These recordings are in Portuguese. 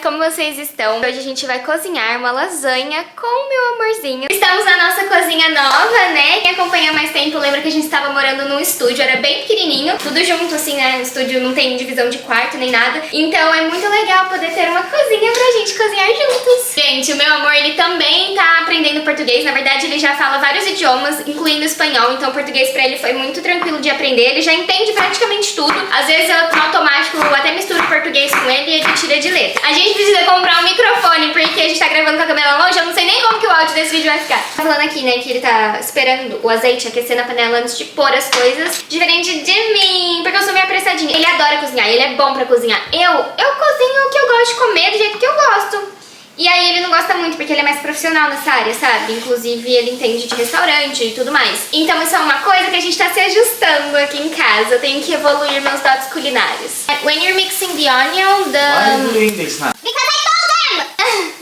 como vocês estão? Hoje a gente vai cozinhar uma lasanha com o meu amorzinho. Estamos na nossa cozinha nova, né? Quem acompanha há mais tempo lembra que a gente estava morando num estúdio, era bem pequenininho, tudo junto assim, né? O estúdio não tem divisão de quarto nem nada. Então é muito legal poder ter uma cozinha pra gente cozinhar juntos. Gente, o meu amor, ele também tá aprendendo português. Na verdade, ele já fala vários idiomas, incluindo espanhol. Então o português pra ele foi muito tranquilo de aprender. Ele já entende praticamente tudo. Às vezes eu no automático até misturo português com ele e ele tira de letra. A gente precisa comprar um microfone porque a gente tá gravando com a câmera longe. Eu não sei nem como que o áudio desse vídeo vai ficar. Tá falando aqui, né, que ele tá esperando o azeite aquecer na panela antes de pôr as coisas. Diferente de mim, porque eu sou meio apressadinha. Ele adora cozinhar, ele é bom pra cozinhar. Eu cozinho o que eu gosto de comer do jeito que eu gosto. E aí ele não gosta muito, porque ele é mais profissional nessa área, sabe? Inclusive ele entende de restaurante e tudo mais. Então isso é uma coisa que a gente tá se ajustando aqui em casa. Eu tenho que evoluir meus dotes culinários. When you're mixing the onion, Why are you doing this now? Because I told them!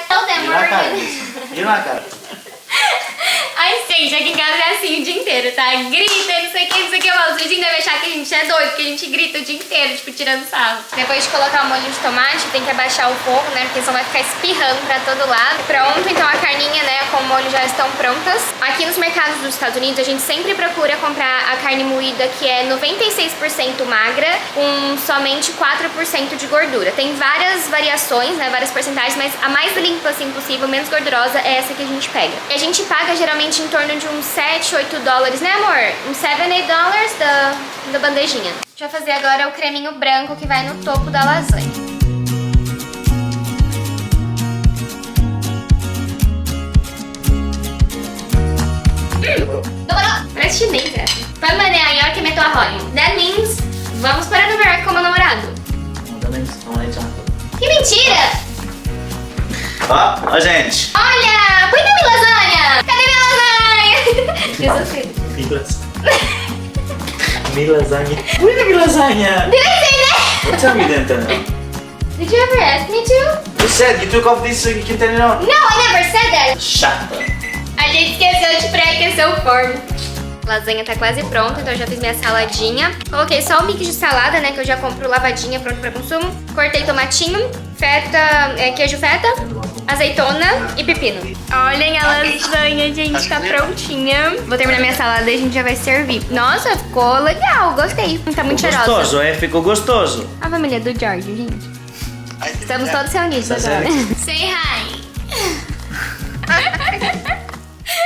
Told them already. You're not that. Ai, gente, aqui em casa é assim o dia inteiro, tá? Grita, não sei o que, não sei o que. Os vizinhos devem achar que a gente é doido, porque a gente grita o dia inteiro, tipo, tirando sarro. Depois de colocar o molho de tomate, tem que abaixar o fogo, né? Porque senão vai ficar espirrando pra todo lado. Pronto, então a carninha, né, com o molho já estão prontas. Aqui nos mercados dos Estados Unidos, a gente sempre procura comprar a carne moída, que é 96% magra, com somente 4% de gordura. Tem várias variações, né, várias porcentagens, mas a mais limpa, assim, possível, menos gordurosa, é essa que a gente pega. E a gente paga geralmente em torno de uns 7, 8 dólares, né, amor? Uns 7, 8 dólares da bandejinha. A gente vai fazer agora o creminho branco que vai no topo da lasanha. Parece chinês, essa. Vai manear em hora que meto a rolha. That means, vamos para Nova York com o meu namorado. Que mentira! Ó, gente. Olha, põe na minha lasanha! Cadê minha lasanha? Eu sou feio. Me lasagna. Where's the lasagna? Did I say that? What time you didn't turn it on? Did you ever ask me to? You said you took off this so you can turn it on. No, I never said that. Shut up. A gente esqueceu de pré-aquecer o forno. A lasanha tá quase pronta, então eu já fiz minha saladinha. Coloquei só o mix de salada, né, que eu já compro lavadinha, pronto pra consumo. Cortei tomatinho, feta, queijo feta, azeitona e pepino. Olhem a lasanha, gente, tá prontinha. Vou terminar minha salada e a gente já vai servir. Nossa, ficou legal, gostei. Tá muito cheirosa. Gostoso, ficou gostoso. A família do George, gente. Estamos todos reunidos agora. Say hi.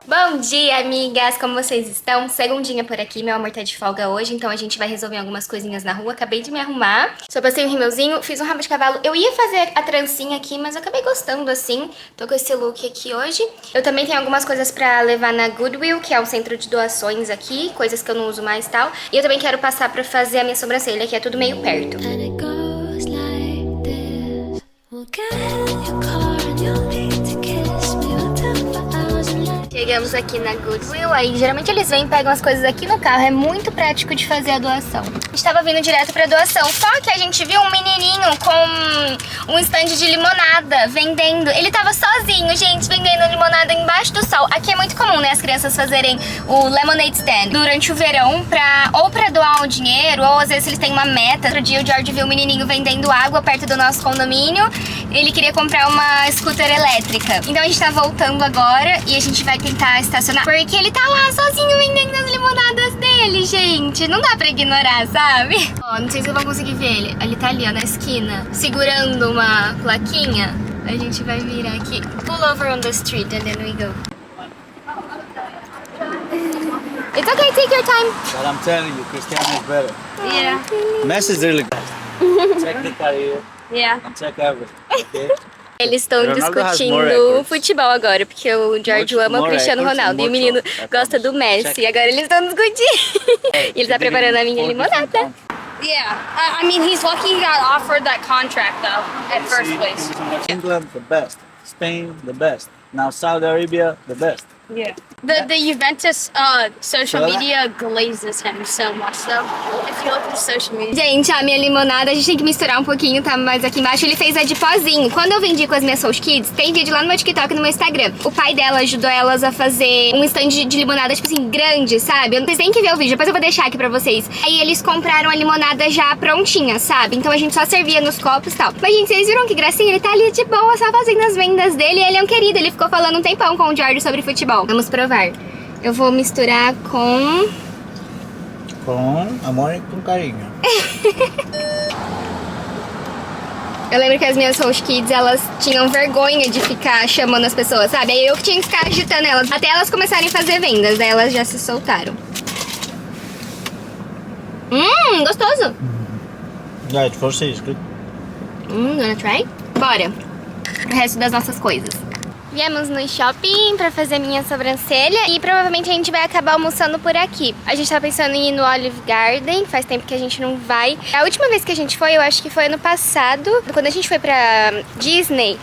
Bom dia, amigas! Como vocês estão? Segundinha por aqui, meu amor tá de folga hoje, então a gente vai resolver algumas coisinhas na rua. Acabei de me arrumar, só passei um rímelzinho, fiz um rabo de cavalo. Eu ia fazer a trancinha aqui, mas eu acabei gostando assim. Tô com esse look aqui hoje. Eu também tenho algumas coisas pra levar na Goodwill, que é um centro de doações aqui, coisas que eu não uso mais e tal. E eu também quero passar pra fazer a minha sobrancelha, que é tudo meio perto. Chegamos aqui na Goodwill, aí geralmente eles vêm e pegam as coisas aqui no carro, é muito prático de fazer a doação. A gente tava vindo direto pra doação, só que a gente viu um menininho com um stand de limonada vendendo. Ele tava sozinho, gente, vendendo limonada embaixo do sol. Aqui é muito comum, né, as crianças fazerem o lemonade stand durante o verão ou pra doar um dinheiro, ou às vezes eles têm uma meta. Outro dia o George viu um menininho vendendo água perto do nosso condomínio. Ele queria comprar uma scooter elétrica. Então a gente tá voltando agora e a gente vai tentar estacionar, porque ele tá lá sozinho vendendo as limonadas dele, gente. Não dá pra ignorar, sabe? Ó, não sei se eu vou conseguir ver ele. Ele tá ali, ó, na esquina, segurando uma plaquinha. A gente vai virar aqui. Pull over on the street and then we go. It's okay, take your time. But I'm telling you, Cristiano is better. Yeah. Messi is really good. Check the career Yeah. and check everything. Okay? Eles estão Ronaldo has more discutindo records. futebol agora, porque o George ama o More Cristiano records Ronaldo e and o menino more gosta do Messi. E agora eles estão discutindo. E ele tá preparando a minha limonada. Yeah, I mean, he's lucky he got offered that contract, though, at first place. England, the best. Spain, the best. Now Saudi Arabia, the best. Yeah. The Juventus social Olá. media glazes him so much, though. If you look at social media. Gente, a minha limonada, a gente tem que misturar um pouquinho, tá? Mas aqui embaixo ele fez a de pozinho. Quando eu vendi com as minhas Soul Kids, tem vídeo lá no meu TikTok e no meu Instagram. O pai dela ajudou elas a fazer um stand de limonada, tipo assim, grande, sabe? Vocês têm que ver o vídeo, depois eu vou deixar aqui pra vocês. Aí eles compraram a limonada já prontinha, sabe? Então a gente só servia nos copos e tal. Mas, gente, vocês viram que gracinha? Ele tá ali de boa, só fazendo as vendas dele. E ele é um querido, ele ficou falando um tempão com o George sobre futebol. Vamos provar. Eu vou misturar com... amor e com carinho. Eu lembro que as minhas Soul Kids, elas tinham vergonha de ficar chamando as pessoas, sabe? Aí eu que tinha que ficar agitando elas, até elas começarem a fazer vendas, daí elas já se soltaram. Gostoso! Yeah, it's for sale, good. Wanna try? Bora! Pro resto das nossas coisas. Viemos no shopping pra fazer minha sobrancelha e provavelmente a gente vai acabar almoçando por aqui. A gente tava pensando em ir no Olive Garden, faz tempo que a gente não vai. A última vez que a gente foi, eu acho que foi ano passado, quando a gente foi pra Disney.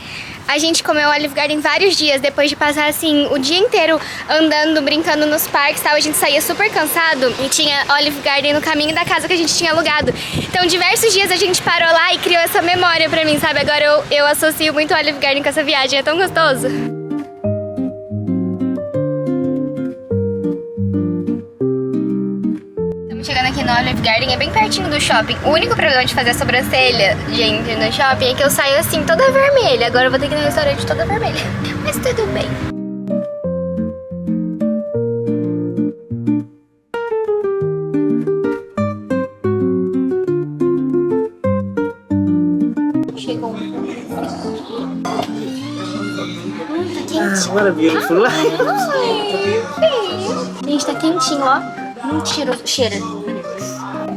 A gente comeu Olive Garden vários dias, depois de passar, assim, o dia inteiro andando, brincando nos parques e tal. A gente saía super cansado e tinha Olive Garden no caminho da casa que a gente tinha alugado. Então, diversos dias a gente parou lá e criou essa memória pra mim, sabe? Agora eu associo muito Olive Garden com essa viagem, é tão gostoso. Chegando aqui no Olive Garden, é bem pertinho do shopping. O único problema de fazer a sobrancelha, gente, no shopping é que eu saio assim, toda vermelha. Agora eu vou ter que ir no restaurante toda vermelha. Mas tudo bem. Chegou. Tá quente. What a beautiful Gente, tá quentinho, ó. Muito cheiroso. Cheira.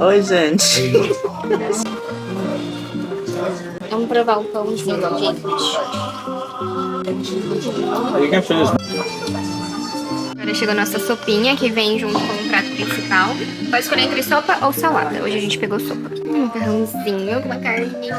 Oi, gente. Vamos provar o pãozinho, gente. You can finish. Agora chegou a nossa sopinha, que vem junto com o prato principal. Pode escolher entre sopa ou salada. Hoje a gente pegou sopa. Macarrãozinho com uma carninha.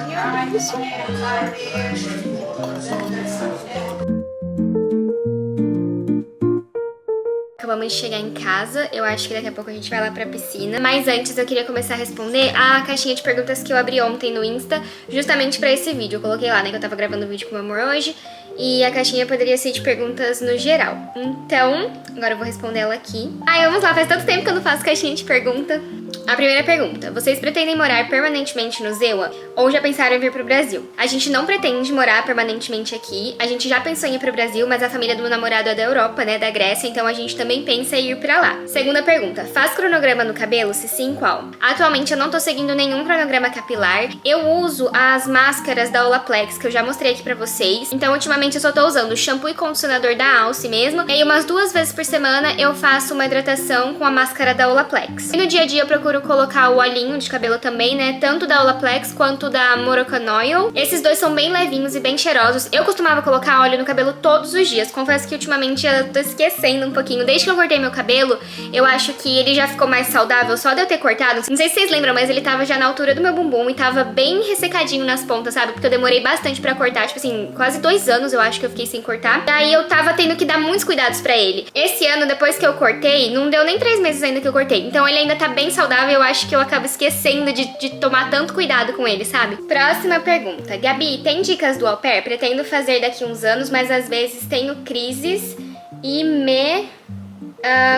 Acabamos de chegar em casa, eu acho que daqui a pouco a gente vai lá pra piscina. Mas antes eu queria começar a responder a caixinha de perguntas que eu abri ontem no Insta, justamente pra esse vídeo. Eu coloquei lá, né, que eu tava gravando o vídeo com o meu amor hoje, e a caixinha poderia ser de perguntas no geral. Então, agora eu vou responder ela aqui. Vamos lá, faz tanto tempo que eu não faço caixinha de pergunta. A primeira pergunta: vocês pretendem morar permanentemente no Zewa ou já pensaram em vir pro Brasil? A gente não pretende morar permanentemente aqui. A gente já pensou em ir pro Brasil, mas a família do meu namorado é da Europa, né, da Grécia, então a gente também pensa em ir pra lá. Segunda pergunta: faz cronograma no cabelo? Se sim, qual? Atualmente eu não tô seguindo nenhum cronograma capilar. Eu uso as máscaras da Olaplex, que eu já mostrei aqui pra vocês. Então ultimamente eu só tô usando o shampoo e condicionador da Alce mesmo. E aí umas 2 vezes por semana eu faço uma hidratação com a máscara da Olaplex. E no dia a dia eu procuro colocar o olhinho de cabelo também, né? Tanto da Olaplex quanto da Moroccan Oil. Esses dois são bem levinhos e bem cheirosos. Eu costumava colocar óleo no cabelo todos os dias. Confesso que ultimamente eu tô esquecendo um pouquinho. Desde que eu cortei meu cabelo, eu acho que ele já ficou mais saudável só de eu ter cortado. Não sei se vocês lembram, mas ele tava já na altura do meu bumbum e tava bem ressecadinho nas pontas, sabe? Porque eu demorei bastante pra cortar. Tipo assim, quase 2 anos eu acho que eu fiquei sem cortar. Daí eu tava tendo que dar muitos cuidados pra ele. Esse ano, depois que eu cortei, não deu nem 3 meses ainda que eu cortei. Então ele ainda tá bem saudável. Eu acho que eu acabo esquecendo de tomar tanto cuidado com ele, sabe? Próxima pergunta. Gabi, tem dicas do au pair? Pretendo fazer daqui uns anos, mas às vezes tenho crises e me...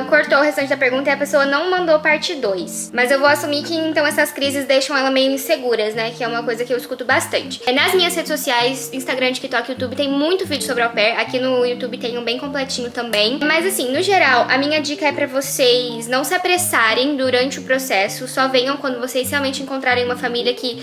cortou o restante da pergunta e a pessoa não mandou parte 2. Mas eu vou assumir que então essas crises deixam ela meio inseguras, né? Que é uma coisa que eu escuto bastante. Nas minhas redes sociais, Instagram, TikTok, YouTube, tem muito vídeo sobre au pair. Aqui no YouTube tem um bem completinho também. Mas assim, no geral, a minha dica é pra vocês não se apressarem durante o processo. Só venham quando vocês realmente encontrarem uma família que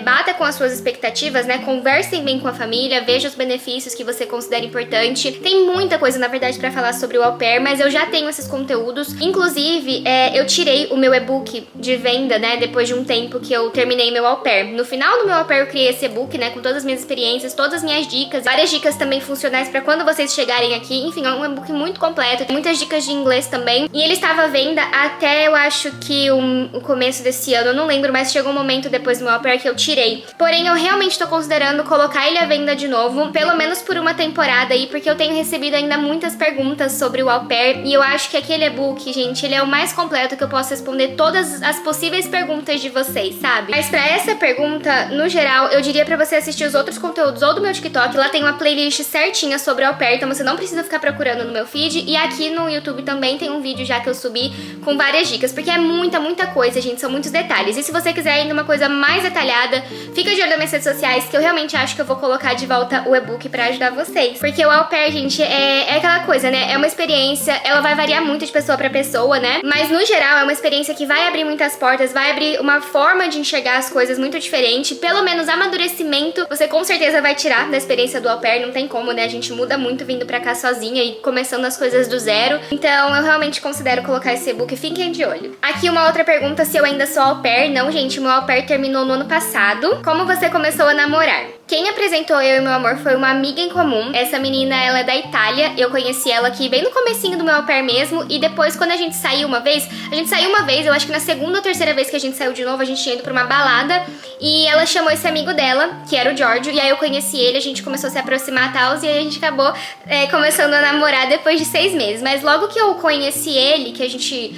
bata com as suas expectativas, né? Conversem bem com a família, vejam os benefícios que você considera importante. Tem muita coisa, na verdade, pra falar sobre o au pair, mas eu já tenho esses conteúdos. Inclusive, eu tirei o meu e-book de venda, né, depois de um tempo que eu terminei meu au pair. No final do meu au pair eu criei esse e-book, né, com todas as minhas experiências, todas as minhas dicas, várias dicas também funcionais pra quando vocês chegarem aqui. Enfim, é um e-book muito completo, tem muitas dicas de inglês também. E ele estava à venda até, eu acho que o começo desse ano, eu não lembro, mas chegou um momento depois do meu au pair que eu tirei. Porém, eu realmente tô considerando colocar ele à venda de novo, pelo menos por uma temporada aí, porque eu tenho recebido ainda muitas perguntas sobre o au pair, e eu acho que aquele e-book, gente, ele é o mais completo que eu posso responder todas as possíveis perguntas de vocês, sabe? Mas pra essa pergunta, no geral, eu diria pra você assistir os outros conteúdos ou do meu TikTok, lá tem uma playlist certinha sobre au pair, então você não precisa ficar procurando no meu feed, e aqui no YouTube também tem um vídeo já que eu subi com várias dicas, porque é muita coisa, gente, são muitos detalhes. E se você quiser ainda uma coisa mais detalhada, fica de olho nas minhas redes sociais, que eu realmente acho que eu vou colocar de volta o e-book pra ajudar vocês. Porque o au pair, gente, é aquela coisa, né? É uma experiência, ela vai variar muito de pessoa pra pessoa, né? Mas no geral é uma experiência que vai abrir muitas portas, vai abrir uma forma de enxergar as coisas muito diferente. Pelo menos amadurecimento você com certeza vai tirar da experiência do au pair, não tem como, né? A gente muda muito vindo pra cá sozinha e começando as coisas do zero. Então eu realmente considero colocar esse e-book, fiquem de olho. Aqui uma outra pergunta, se eu ainda sou au pair. Não, gente, meu au pair terminou no ano passado. Como você começou a namorar? Quem apresentou eu e meu amor foi uma amiga em comum. Essa menina, ela é da Itália. Eu conheci ela aqui bem no comecinho do meu au pair mesmo. E depois, quando a gente saiu uma vez, eu acho que na segunda ou terceira vez que a gente saiu de novo, a gente tinha ido pra uma balada. E ela chamou esse amigo dela, que era o Giorgio. E aí eu conheci ele, a gente começou a se aproximar e tal. E aí a gente acabou começando a namorar depois de 6 meses. Mas logo que eu conheci ele, que a gente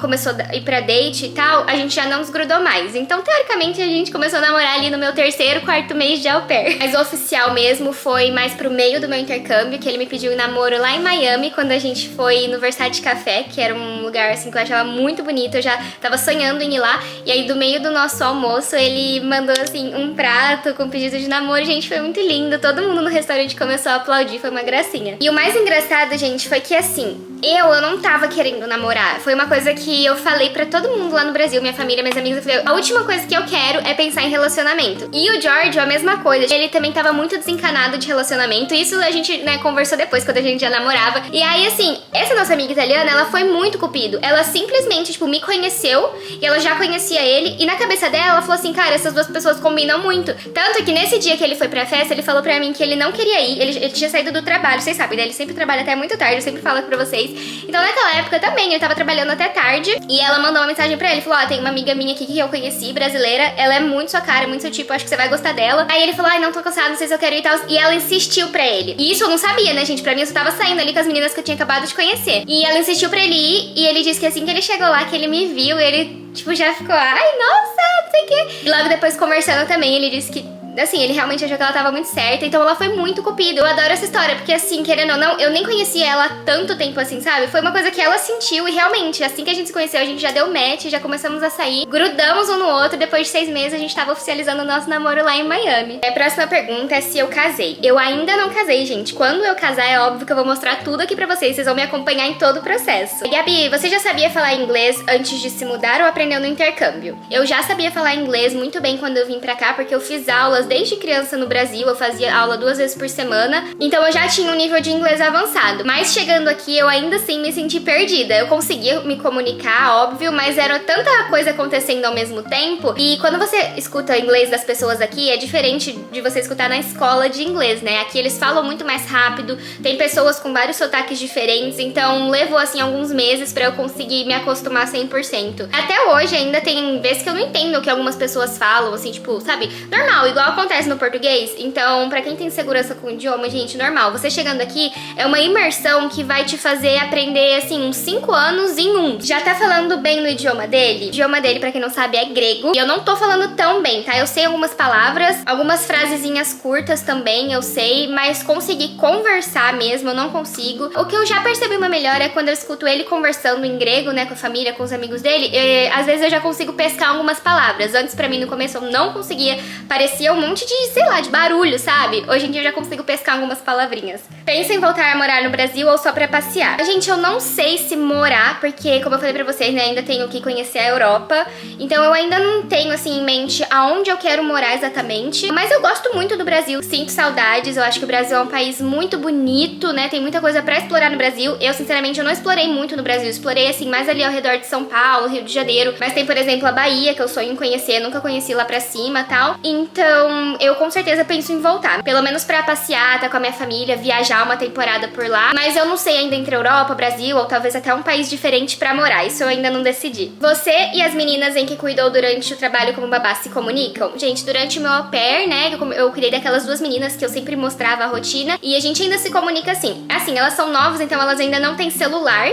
começou a ir pra date e tal, a gente já não desgrudou mais. Então, teoricamente, a gente começou a namorar ali no meu terceiro, quarto mês de au pair. Mas o oficial mesmo foi mais pro meio do meu intercâmbio, que ele me pediu em namoro lá em Miami, quando a gente foi no Versace Café, que era um lugar assim que eu achava muito bonito, eu já tava sonhando em ir lá. E aí, do meio do nosso almoço, ele mandou assim um prato com pedido de namoro. Gente, foi muito lindo, todo mundo no restaurante começou a aplaudir, foi uma gracinha. E o mais engraçado, gente, foi que assim, eu não tava querendo namorar. Foi uma coisa que eu falei pra todo mundo lá no Brasil, minha família, minhas amigas. Eu falei, a última coisa que eu quero é pensar em relacionamento. E o Giorgio, a mesma coisa. Ele também tava muito desencanado de relacionamento. Isso a gente, né, conversou depois, quando a gente já namorava. E aí, assim, essa nossa amiga italiana, ela foi muito cupido. Ela simplesmente, tipo, me conheceu e ela já conhecia ele. E na cabeça dela, ela falou assim, cara, essas duas pessoas combinam muito. Tanto que nesse dia que ele foi pra festa, ele falou pra mim que ele não queria ir. Ele tinha saído do trabalho, vocês sabem, né? Ele sempre trabalha até muito tarde, eu sempre falo pra vocês. Então naquela época também, ele tava trabalhando até tarde. E ela mandou uma mensagem pra ele, falou, ó, tem uma amiga minha aqui que eu conheci, brasileira. Ela é muito sua cara, muito seu tipo, acho que você vai gostar dela. Aí ele falou, ai, não tô cansado, não sei se eu quero ir e tal. E ela insistiu pra ele. E isso eu não sabia, né, gente? Pra mim eu só tava saindo ali com as meninas que eu tinha acabado de conhecer. E ela insistiu pra ele ir. E ele disse que assim que ele chegou lá, que ele me viu, ele, tipo, já ficou, ai, nossa, não sei o quê. E logo depois, conversando também, ele disse que assim, ele realmente achou que ela tava muito certa, então ela foi muito cupida. Eu adoro essa história, porque assim, querendo ou não, eu nem conhecia ela há tanto tempo assim, sabe? Foi uma coisa que ela sentiu e realmente, assim que a gente se conheceu, a gente já deu match, já começamos a sair, grudamos um no outro, depois de 6 meses a gente tava oficializando o nosso namoro lá em Miami. A próxima pergunta é se eu casei. Eu ainda não casei, gente. Quando eu casar, é óbvio que eu vou mostrar tudo aqui pra vocês vão me acompanhar em todo o processo. E Gabi, você já sabia falar inglês antes de se mudar ou aprendeu no intercâmbio? Eu já sabia falar inglês muito bem quando eu vim pra cá, porque eu fiz aulas desde criança no Brasil, eu fazia aula 2 vezes por semana, então eu já tinha um nível de inglês avançado. Mas chegando aqui, eu ainda assim me senti perdida. Eu conseguia me comunicar, óbvio, mas era tanta coisa acontecendo ao mesmo tempo. E quando você escuta o inglês das pessoas aqui, é diferente de você escutar na escola de inglês, né? Aqui eles falam muito mais rápido, tem pessoas com vários sotaques diferentes, então levou assim alguns meses pra eu conseguir me acostumar 100%. Até hoje ainda tem vezes que eu não entendo o que algumas pessoas falam, assim, tipo, sabe? Normal, igual acontece no português. Então, pra quem tem segurança com o idioma, gente, normal. Você chegando aqui é uma imersão que vai te fazer aprender, assim, uns 5 anos em um. Já tá falando bem no idioma dele? O idioma dele, pra quem não sabe, é grego. E eu não tô falando tão bem, tá? Eu sei algumas palavras, algumas frasezinhas curtas também, eu sei, mas conseguir conversar mesmo, eu não consigo. O que eu já percebi uma melhora é quando eu escuto ele conversando em grego, né, com a família, com os amigos dele. Às vezes eu já consigo pescar algumas palavras. Antes, pra mim, no começo, eu não conseguia. Parecia um monte de, sei lá, de barulho, sabe? Hoje em dia eu já consigo pescar algumas palavrinhas. Penso em voltar a morar no Brasil ou só pra passear? Gente, eu não sei se morar, porque, como eu falei pra vocês, né, ainda tenho que conhecer a Europa. Então eu ainda não tenho, assim, em mente aonde eu quero morar exatamente. Mas eu gosto muito do Brasil, sinto saudades. Eu acho que o Brasil é um país muito bonito, né? Tem muita coisa pra explorar no Brasil. Eu, sinceramente, eu não explorei muito no Brasil. Explorei, assim, mais ali ao redor de São Paulo, Rio de Janeiro. Mas tem, por exemplo, a Bahia, que eu sonho em conhecer. Nunca conheci lá pra cima e tal. Então, eu com certeza penso em voltar. Pelo menos pra passear, tá com a minha família, viajar uma temporada por lá. Mas eu não sei ainda entre Europa, Brasil ou talvez até um país diferente pra morar. Isso eu ainda não decidi. Você e as meninas em que cuidou durante o trabalho como babá se comunicam? Gente, durante o meu au pair, né, eu cuidei daquelas duas meninas que eu sempre mostrava a rotina. E a gente ainda se comunica assim. Assim, elas são novas, então elas ainda não têm celular.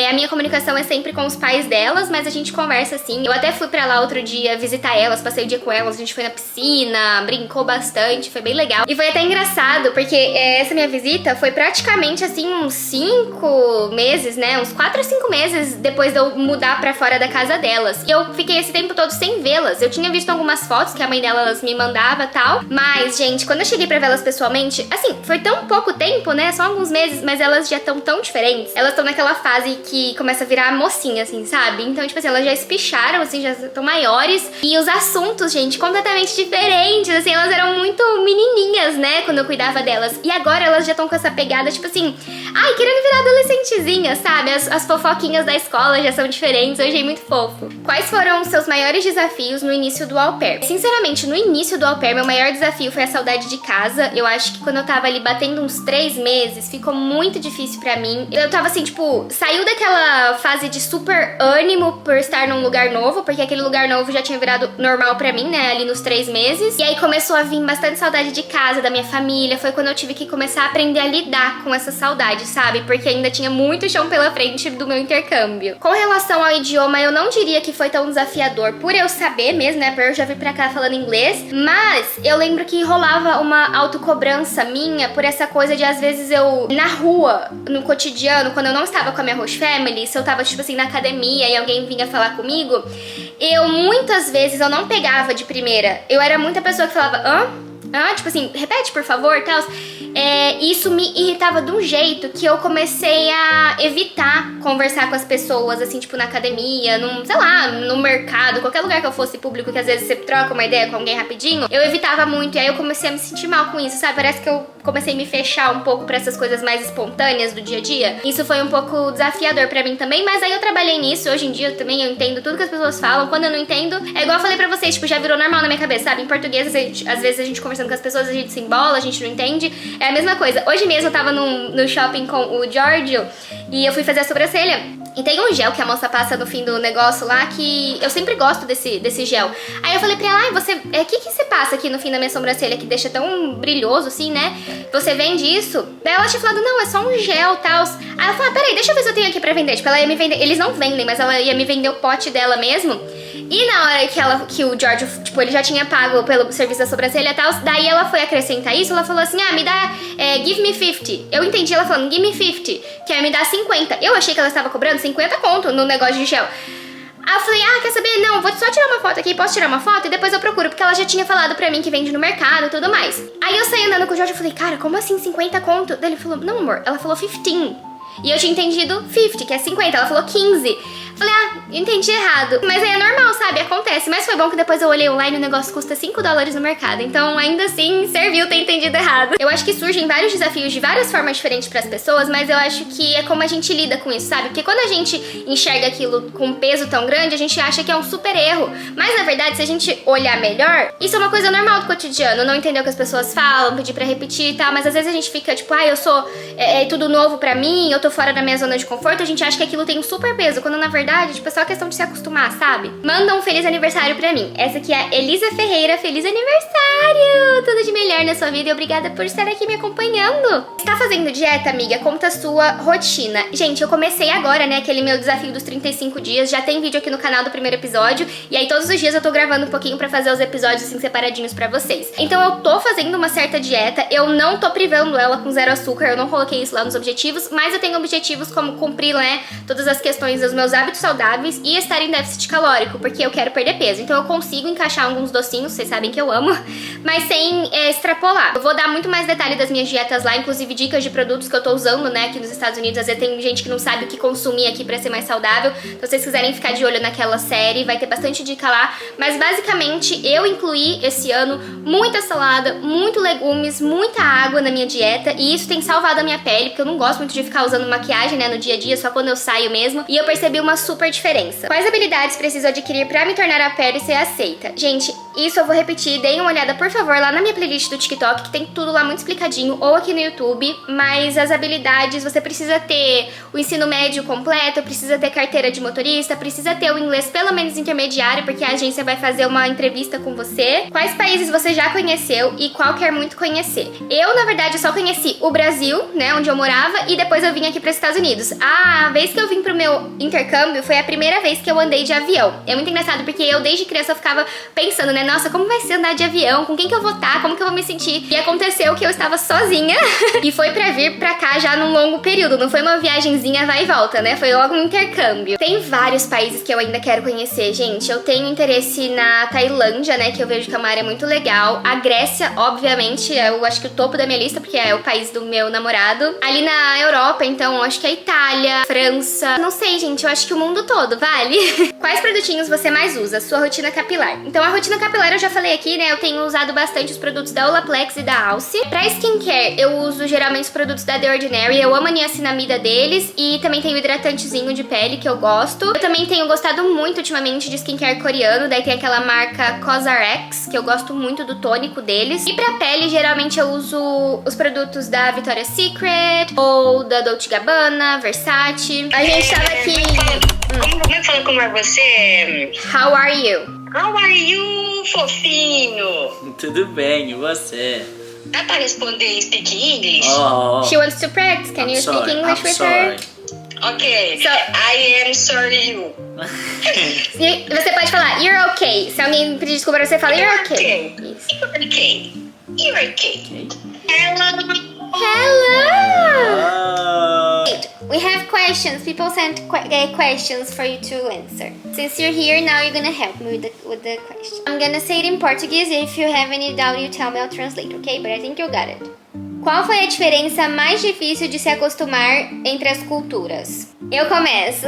A minha comunicação é sempre com os pais delas, mas a gente conversa assim. Eu até fui pra lá outro dia visitar elas, passei o dia com elas, a gente foi na piscina, brincou bastante, foi bem legal. E foi até engraçado, porque essa minha visita foi praticamente assim uns 5 meses, né? Uns 4 a 5 meses depois de eu mudar pra fora da casa delas. E eu fiquei esse tempo todo sem vê-las. Eu tinha visto algumas fotos que a mãe delas me mandava e tal. Mas, gente, quando eu cheguei pra vê-las pessoalmente, assim, foi tão pouco tempo, né? Só alguns meses, mas elas já estão tão diferentes. Elas estão naquela fase que começa a virar mocinha, assim, sabe? Então, tipo assim, elas já espicharam, assim, já estão maiores. E os assuntos, gente, completamente diferentes. Assim, elas eram muito menininhas, né? Quando eu cuidava delas. E agora elas já estão com essa pegada, tipo assim, ai, querendo virar adolescentezinha, sabe? As fofoquinhas da escola já são diferentes. Eu achei muito fofo. Quais foram os seus maiores desafios no início do au pair? Sinceramente, no início do au pair, meu maior desafio foi a saudade de casa. Eu acho que quando eu tava ali batendo uns 3 meses, ficou muito difícil pra mim. Eu tava assim, tipo, saiu daquela fase de super ânimo por estar num lugar novo, porque aquele lugar novo já tinha virado normal pra mim, né, ali nos 3 meses. E aí começou a vir bastante saudade de casa, da minha família. Foi quando eu tive que começar a aprender a lidar com essa saudade, sabe? Porque ainda tinha muito chão pela frente do meu intercâmbio. Com relação ao idioma, eu não diria que foi tão desafiador por eu saber mesmo, né, por eu já vir pra cá falando inglês. Mas eu lembro que rolava uma autocobrança minha por essa coisa de, às vezes, eu, na rua, no cotidiano, quando eu não estava com a minha host family, se eu tava, tipo assim, na academia e alguém vinha falar comigo, eu, muitas vezes, eu não pegava de primeira. Eu era muita pessoa que falava, tipo assim, repete, por favor, tal. Isso me irritava de um jeito que eu comecei a evitar conversar com as pessoas, assim, tipo, na academia, sei lá, no mercado, qualquer lugar que eu fosse público, que às vezes você troca uma ideia com alguém rapidinho, eu evitava muito, e aí eu comecei a me sentir mal com isso, sabe? Parece que eu comecei a me fechar um pouco pra essas coisas mais espontâneas do dia a dia. Isso foi um pouco desafiador pra mim também, mas aí eu trabalhei nisso. Hoje em dia também eu entendo tudo que as pessoas falam. Quando eu não entendo, é igual eu falei pra vocês, tipo, já virou normal na minha cabeça, sabe? Em português, às vezes a gente conversando com as pessoas, a gente se embola, a gente não entende. É a mesma coisa. Hoje mesmo eu tava no shopping com o Giorgio e eu fui fazer a sobrancelha. E tem um gel que a moça passa no fim do negócio lá, que eu sempre gosto desse gel. Aí eu falei pra ela, o que você passa aqui no fim da minha sobrancelha que deixa tão brilhoso assim, né? Você vende isso? Daí ela tinha falado, não, é só um gel e tal. Aí eu falei, peraí, deixa eu ver se eu tenho aqui pra vender. Tipo, ela ia me vender, eles não vendem, mas ela ia me vender o pote dela mesmo. E na hora que o George, tipo, ele já tinha pago pelo serviço da sobrancelha e tal, daí ela foi acrescentar isso, ela falou assim, me dá, give me 50. Eu entendi ela falando, give me 50, que é me dar 50. Eu achei que ela estava cobrando 50 conto no negócio de gel. Aí eu falei, quer saber? Não, vou só tirar uma foto aqui, posso tirar uma foto? E depois eu procuro, porque ela já tinha falado pra mim que vende no mercado e tudo mais. Aí eu saí andando com o George e falei, cara, como assim 50 conto? Daí ele falou, não amor, ela falou 15. E eu tinha entendido 50, que é 50, ela falou 15. Falei, eu entendi errado. Mas aí é normal, sabe? Acontece. Mas foi bom que depois eu olhei online e o negócio custa $5 no mercado. Então, ainda assim, serviu ter entendido errado. Eu acho que surgem vários desafios de várias formas diferentes pras pessoas, mas eu acho que é como a gente lida com isso, sabe? Porque quando a gente enxerga aquilo com um peso tão grande, a gente acha que é um super erro. Mas, na verdade, se a gente olhar melhor, isso é uma coisa normal do cotidiano. Não entender o que as pessoas falam, pedir pra repetir e tal. Mas às vezes a gente fica tipo, eu sou... É tudo novo pra mim, eu tô fora da minha zona de conforto. A gente acha que aquilo tem um super peso, quando na verdade, tipo, é só questão de se acostumar, sabe? Manda um feliz aniversário pra mim. Essa aqui é a Elisa Ferreira. Feliz aniversário! Tudo de melhor na sua vida e obrigada por estar aqui me acompanhando. Está fazendo dieta, amiga? Conta a sua rotina. Gente, eu comecei agora, né, aquele meu desafio dos 35 dias. Já tem vídeo aqui no canal do primeiro episódio. E aí todos os dias eu tô gravando um pouquinho pra fazer os episódios assim separadinhos pra vocês. Então eu tô fazendo uma certa dieta. Eu não tô privando ela com 0 açúcar. Eu não coloquei isso lá nos objetivos. Mas eu tenho objetivos como cumprir, né, todas as questões dos meus hábitos hábitos saudáveis e estar em déficit calórico, porque eu quero perder peso. Então eu consigo encaixar alguns docinhos, vocês sabem que eu amo, mas sem extrapolar. Eu vou dar muito mais detalhe das minhas dietas lá, inclusive dicas de produtos que eu tô usando, né, aqui nos Estados Unidos. Às vezes tem gente que não sabe o que consumir aqui pra ser mais saudável. Então se vocês quiserem ficar de olho naquela série, vai ter bastante dica lá. Mas basicamente eu incluí esse ano muita salada, muito legumes, muita água na minha dieta, e isso tem salvado a minha pele, porque eu não gosto muito de ficar usando maquiagem, né, no dia a dia, só quando eu saio mesmo, e eu percebi uma super diferença. Quais habilidades preciso adquirir pra me tornar a pele ser aceita? Gente, isso eu vou repetir, deem uma olhada, por favor, lá na minha playlist do TikTok, que tem tudo lá muito explicadinho, ou aqui no YouTube, mas as habilidades, você precisa ter o ensino médio completo, precisa ter carteira de motorista, precisa ter o inglês pelo menos intermediário, porque a agência vai fazer uma entrevista com você. Quais países você já conheceu e qual quer muito conhecer? Eu, na verdade, só conheci o Brasil, né, onde eu morava, e depois eu vim aqui para os Estados Unidos. A vez que eu vim pro meu intercâmbio foi a primeira vez que eu andei de avião. É muito engraçado porque eu desde criança eu ficava pensando, né, nossa, como vai ser andar de avião? Com quem que eu vou estar? Como que eu vou me sentir? E aconteceu que eu estava sozinha e foi pra vir pra cá já num longo período. Não foi uma viagenzinha vai e volta, né? Foi logo um intercâmbio. Tem vários países que eu ainda quero conhecer, gente. Eu tenho interesse na Tailândia, né, que eu vejo que é uma área muito legal. A Grécia, obviamente, eu acho que o topo da minha lista, porque é o país do meu namorado. Ali na Europa, então, acho que a Itália, França. Não sei, gente, eu acho que o mundo todo, vale? Quais produtinhos você mais usa? Sua rotina capilar. Então, a rotina capilar eu já falei aqui, né? Eu tenho usado bastante os produtos da Olaplex e da Alce. Pra skincare, eu uso geralmente os produtos da The Ordinary. Eu amo a niacinamida deles. E também tem o hidratantezinho de pele que eu gosto. Eu também tenho gostado muito ultimamente de skincare coreano. Daí tem aquela marca COSRX, que eu gosto muito do tônico deles. E pra pele, geralmente eu uso os produtos da Victoria's Secret ou da Dolce & Gabbana, Versace. A gente tava aqui... Como é que fala você? How are you? How are you, fofinho? Tudo bem, e você? Dá pra responder em speak English? Oh, She wants to practice. Can you speak English with her? Ok. So- I am sorry you. E você pode falar, you're okay. Se alguém pedir desculpa pra você, fala, you're okay. Isso. You're okay. You're okay. Hello. Hello! We have questions. People sent questions for you to answer. Since you're here, now you're gonna help me with the question. I'm gonna say it in Portuguese. If you have any doubt, you tell me, I'll translate, okay? But I think you got it. Qual foi a diferença mais difícil de se acostumar entre as culturas? Eu começo.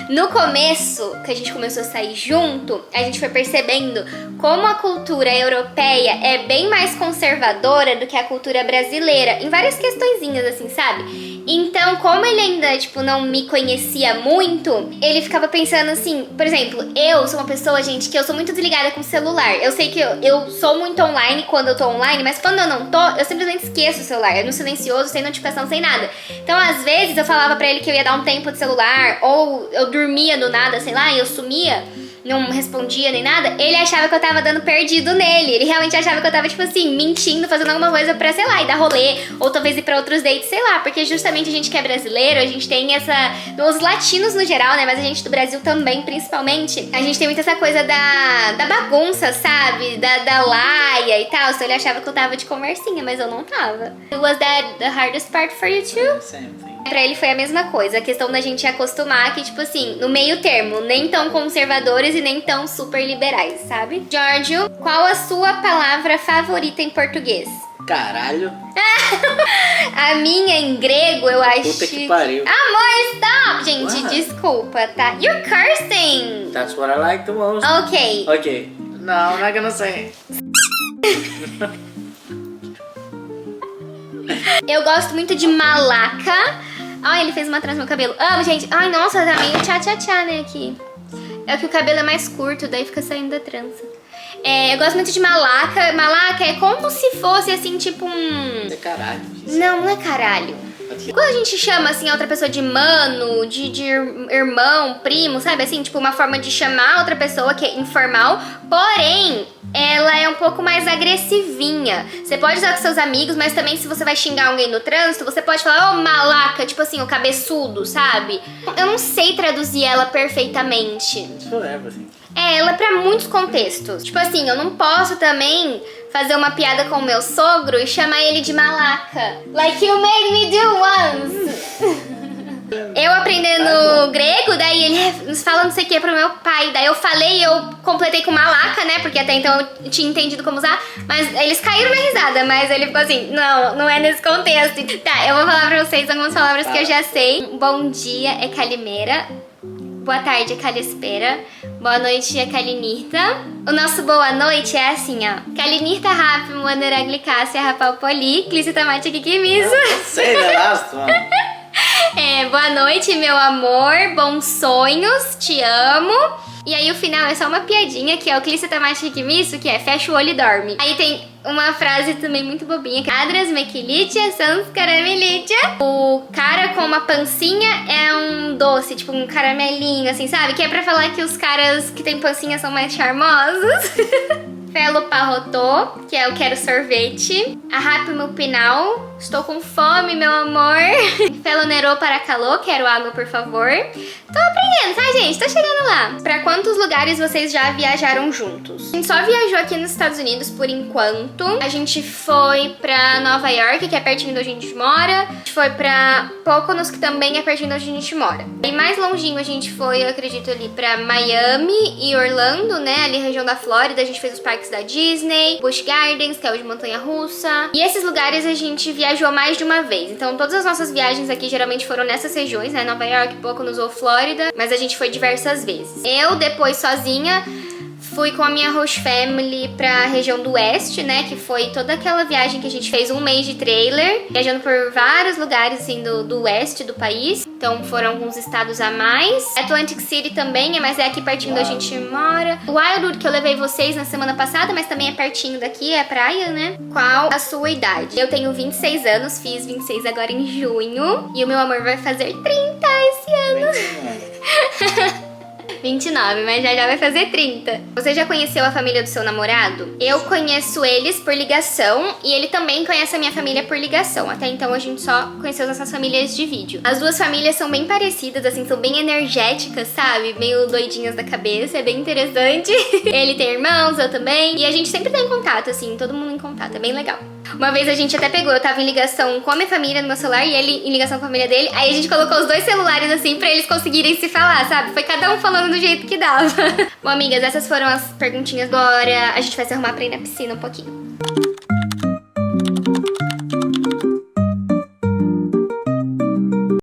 No começo, que a gente começou a sair junto, a gente foi percebendo como a cultura europeia é bem mais conservadora do que a cultura brasileira, em várias questõezinhas, assim, sabe? Então, como ele ainda, tipo, não me conhecia muito, ele ficava pensando assim, por exemplo, eu sou uma pessoa, gente, que eu sou muito desligada com o celular. Eu sei que eu sou muito online quando eu tô online, mas quando eu não tô, eu simplesmente esqueço o celular. Eu no silencioso, sem notificação, sem nada. Então, às vezes, eu falava pra ele que eu ia dar um tempo de celular, ou eu dormia do nada, sei lá, e eu sumia, não respondia nem nada, ele achava que eu tava dando perdido nele. Ele realmente achava que eu tava, tipo assim, mentindo, fazendo alguma coisa pra, sei lá, ir dar rolê, ou talvez ir pra outros dates, sei lá, porque justamente a gente que é brasileiro, a gente tem essa... Os latinos no geral, né, mas a gente do Brasil também, principalmente, a gente tem muito essa coisa da bagunça, sabe? Da laia e tal. Então ele achava que eu tava de conversinha, mas eu não tava. Was that the hardest part for you too? same thing. Pra ele foi a mesma coisa, a questão da gente acostumar que, tipo assim, no meio termo, nem tão conservadores e nem tão super liberais, sabe? Giorgio, qual a sua palavra favorita em português? Caralho. A minha em grego, eu acho... Puta que pariu. Amor, stop! Gente, What? desculpa, tá? You're cursing! That's what I like the most. Ok. Okay. No, I'm not gonna say. Eu gosto muito de malaca. Ai, ele fez uma trança no meu cabelo. Amo, gente. Ai, nossa, tá meio tchá-tchá-tchá, né, aqui. É que o cabelo é mais curto, daí fica saindo da trança. Eu gosto muito de malaca. Malaca é como se fosse, assim, tipo um... É caralho. Não, não é caralho. Quando a gente chama, assim, a outra pessoa de mano, de irmão, primo, sabe? Assim, tipo, uma forma de chamar a outra pessoa que é informal. Porém, ela é um pouco mais agressivinha. Você pode usar com seus amigos, mas também se você vai xingar alguém no trânsito, você pode falar, ô malaca, tipo assim, o cabeçudo, sabe? Eu não sei traduzir ela perfeitamente. It's for everything. Ela é pra muitos contextos. Tipo assim, eu não posso também fazer uma piada com o meu sogro e chamar ele de malaca. Like you made me do once. Eu aprendendo meninos, fala não sei o que pro meu pai. Daí eu falei, eu completei com malaca, né? Porque até então eu tinha entendido como usar. Mas eles caíram na risada, mas ele ficou assim, não é nesse contexto. Tá, eu vou falar pra vocês algumas palavras que eu já sei. Bom dia é Calimera. Boa tarde é Calispera. Boa noite é Calinirta. O nosso boa noite é assim, ó. Calinirta rap, moanera glicácia, rapal poli, clicita mate kikimiso. Não sei, relaxa, mano. Boa noite, meu amor. Bons sonhos, te amo. E aí o final é só uma piadinha, que é o clicita mate kikimiso, que é fecha o olho e dorme. Aí tem uma frase também muito bobinha, que é Adras mequilitia sans caramelitia. O cara com uma pancinha é um doce, tipo um caramelinho, assim, sabe? Que é pra falar que os caras que tem pancinha são mais charmosos. Felo parrotô, que é eu quero sorvete. Arrape meu pinal, estou com fome, meu amor. Felo nerô para calor, quero água, por favor. Tô aprendendo, tá, gente? Tô chegando lá. Pra quantos lugares vocês já viajaram juntos? A gente só viajou aqui nos Estados Unidos por enquanto. A gente foi pra Nova York, que é pertinho de onde a gente mora. A gente foi pra Poconos, que também é pertinho de onde a gente mora. E mais longinho a gente foi, eu acredito, ali pra Miami e Orlando, né? Ali região da Flórida. A gente fez os parques da Disney, Busch Gardens, que é o de montanha-russa. E esses lugares a gente viajou mais de uma vez. Então todas as nossas viagens aqui geralmente foram nessas regiões, né? Nova York, Poconos ou Flórida. Mas a gente foi diversas vezes. Eu, depois sozinha, fui com a minha host family pra região do oeste, né? Que foi toda aquela viagem que a gente fez, um mês de trailer, viajando por vários lugares, assim, do oeste do país. Então foram alguns estados a mais. Atlantic City também, mas é aqui pertinho da gente mora. Wildwood, que eu levei vocês na semana passada, mas também é pertinho daqui, é praia, né? Qual a sua idade? Eu tenho 26 anos, fiz 26 agora em junho. E o meu amor vai fazer 30 esse ano. 29, mas já vai fazer 30. Você já conheceu a família do seu namorado? Eu conheço eles por ligação e ele também conhece a minha família por ligação. Até então a gente só conheceu nossas famílias de vídeo. As duas famílias são bem parecidas, assim, são bem energéticas, sabe? Meio doidinhas da cabeça, é bem interessante. Ele tem irmãos, eu também. E a gente sempre tá em contato, assim, todo mundo em contato, é bem legal. Uma vez a gente até pegou, eu tava em ligação com a minha família no meu celular e ele em ligação com a família dele. Aí a gente colocou os dois celulares assim pra eles conseguirem se falar, sabe? Foi cada um falando do jeito que dava. Bom, amigas, essas foram as perguntinhas. Agora a gente vai se arrumar pra ir na piscina um pouquinho.